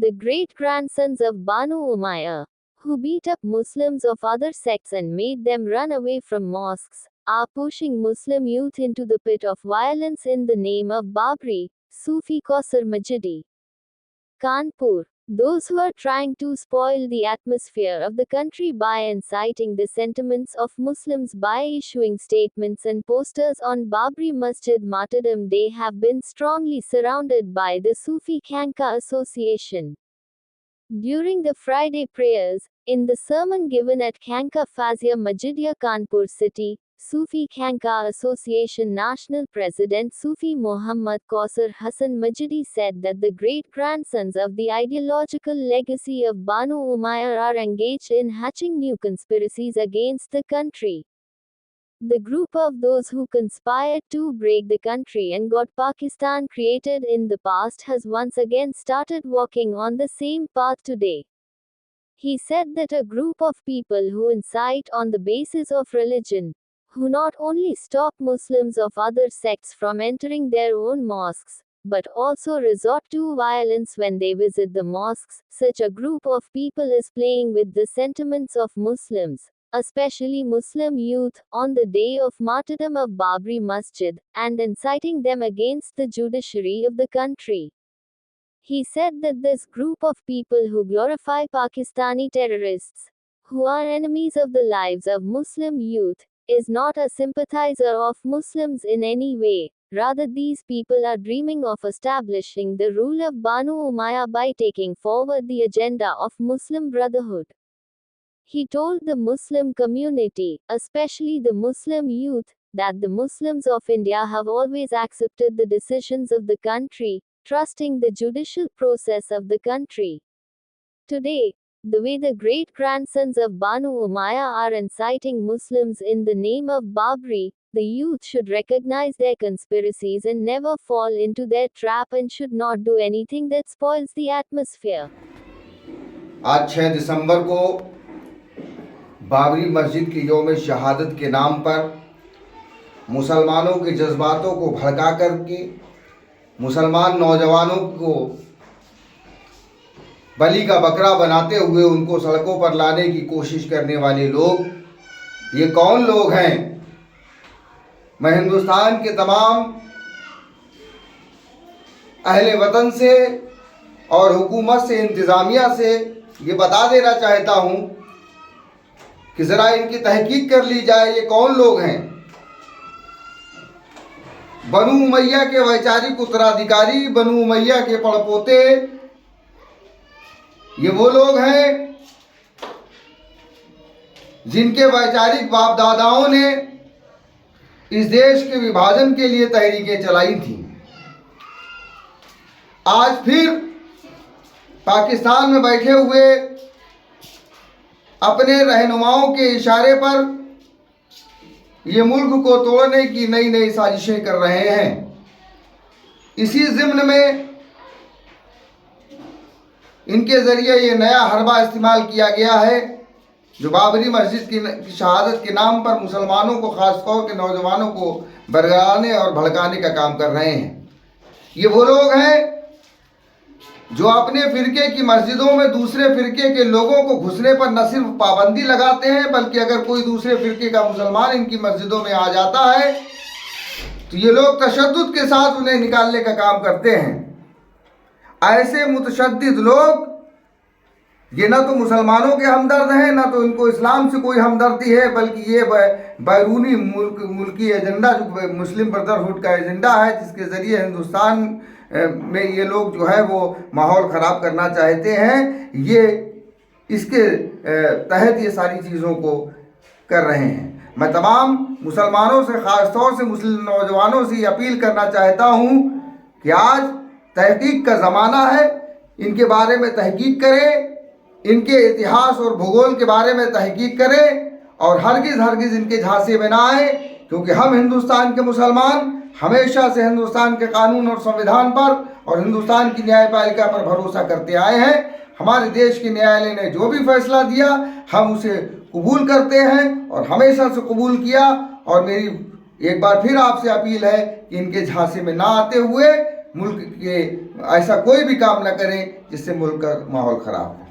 the great-grandsons of Banu Umayyah, who beat up Muslims of other sects and made them run away from mosques, are pushing Muslim youth into the pit of violence in the name of Babri, Sufi Kausar Majidi. Kanpur. Those who are trying to spoil the atmosphere of the country by inciting the sentiments of Muslims by issuing statements and posters on Babri Masjid Martyrdom Day have been strongly surrounded by the Sufi Khanqa Association. During the Friday prayers, in the sermon given at Khanqa Fazia Majidia Kanpur City, Sufi Khanqa Association National President Sufi Muhammad Kausar Hassan Majidi said that the great-grandsons of the ideological legacy of Banu Umayyah are engaged in hatching new conspiracies against the country. The group of those who conspired to break the country and got Pakistan created in the past has once again started walking on the same path today. He said that a group of people who incite on the basis of religion, who not only stop Muslims of other sects from entering their own mosques, but also resort to violence when they visit the mosques, such a group of people is playing with the sentiments of Muslims, especially Muslim youth, on the day of martyrdom of Babri Masjid, and inciting them against the judiciary of the country. He said that this group of people who glorify Pakistani terrorists, who are enemies of the lives of Muslim youth, is not a sympathizer of Muslims in any way. Rather, these people are dreaming of establishing the rule of Banu Umayyah by taking forward the agenda of Muslim Brotherhood. He told the Muslim community, especially the Muslim youth, that the Muslims of India have always accepted the decisions of the country, trusting the judicial process of the country. Today, the way the great-grandsons of Banu Umayyah are inciting Muslims in the name of Babri, the youth should recognize their conspiracies and never fall into their trap and should not do anything that spoils the atmosphere. आज 6 दिसंबर को बाबरी मस्जिद की यौम शहादत के नाम पर मुसलमानों के जज्बातों को भड़का करके मुसलमान नौजवानों को बलि का बकरा बनाते हुए उनको सड़कों पर लाने की कोशिश करने वाले लोग, ये कौन लोग हैं? मैं हिंदुस्तान के तमाम अहले वतन से और हुकूमत से, इंतज़ामिया से ये बता देना चाहता हूँ कि ज़रा इनकी तहकीक कर ली जाए, ये कौन लोग हैं? बनु उमैया के वैचारिक उत्तराधिकारी, बनु उमैया के पड़पोते, ये वो लोग हैं जिनके वैचारिक बाप दादाओं ने इस देश के विभाजन के लिए तहरीकें चलाई थीं। आज फिर पाकिस्तान में बैठे हुए अपने रहनुमाओं के इशारे पर ये मुल्क को तोड़ने की नई नई साजिशें कर रहे हैं। इसी ज़िम्न में इनके ज़रिए ये नया हरबा इस्तेमाल किया गया है जो बाबरी मस्जिद की शहादत के नाम पर मुसलमानों को, ख़ासतौर के नौजवानों को बरगलाने और भड़काने का काम कर रहे हैं। ये वो लोग हैं जो अपने फ़िरके की मस्जिदों में दूसरे फ़िरके के लोगों को घुसने पर न सिर्फ पाबंदी लगाते हैं, बल्कि अगर कोई दूसरे फ़िरके का मुसलमान इनकी मस्जिदों में आ जाता है तो ये लोग तशद्दुद के साथ उन्हें निकालने का काम करते हैं। ऐसे मुतशद्दिद लोग, ये ना तो मुसलमानों के हमदर्द हैं, ना तो इनको इस्लाम से कोई हमदर्दी है, बल्कि ये बैरूनी मुल्की एजेंडा, जो मुस्लिम ब्रदरहुड का एजेंडा है, जिसके ज़रिए हिंदुस्तान में ये लोग जो है वो माहौल ख़राब करना चाहते हैं, ये इसके तहत ये सारी चीज़ों को कर रहे हैं। मैं तमाम मुसलमानों से, ख़ास तौर से मुस्लिम नौजवानों से ये अपील करना चाहता हूँ कि आज तहकीक का ज़माना है, इनके बारे में तहकीक करें, इनके इतिहास और भूगोल के बारे में तहकीक करें और हरगिज़ इनके झांसे में ना आए, क्योंकि हम हिंदुस्तान के मुसलमान हमेशा से हिंदुस्तान के कानून और संविधान पर और हिंदुस्तान की न्यायपालिका पर भरोसा करते आए हैं। हमारे देश के न्यायालय ने जो भी फैसला दिया हम उसे कबूल करते हैं और हमेशा से कबूल किया। और मेरी एक बार फिर आपसे अपील है कि इनके झांसे में ना आते हुए मुल्क के ऐसा कोई भी काम ना करें जिससे मुल्क का माहौल ख़राब हो।